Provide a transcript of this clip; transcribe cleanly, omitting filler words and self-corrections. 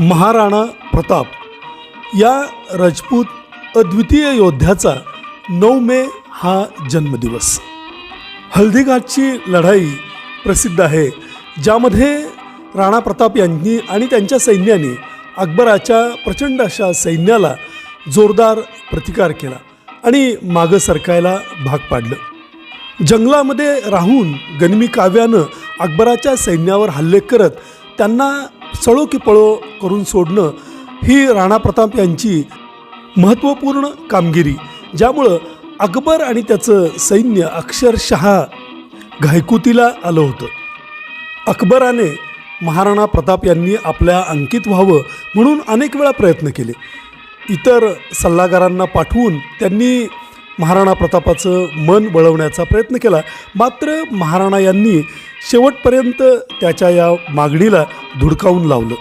महाराणा प्रताप या राजपूत अद्वितीय योद्ध्याचा 9 मे हा जन्मदिवस. हल्दीघाटची लढाई प्रसिद्ध आहे, ज्यामध्ये राणा प्रताप यांनी आणि त्यांच्या सैन्याने अकबराच्या प्रचंड अशा सैन्याला जोरदार प्रतिकार केला आणि मागं सरकायला भाग पाडलं. जंगलामध्ये राहून गनिमी काव्यानं अकबराच्या सैन्यावर हल्ले करत त्यांना सळो की पळो करून सोडणं ही राणा प्रताप यांची महत्त्वपूर्ण कामगिरी, ज्यामुळं अकबर आणि त्याचं सैन्य अक्षरशः घायकुतीला आलं होतं. अकबराने महाराणा प्रताप यांनी आपल्या अंकित व्हावं म्हणून अनेक वेळा प्रयत्न केले. इतर सल्लागारांना पाठवून त्यांनी महाराणा प्रतापाचं मन वळवण्याचा प्रयत्न केला, मात्र महाराणा यांनी शेवटपर्यंत त्याच्या या मागणीला धुडकावून लावलं.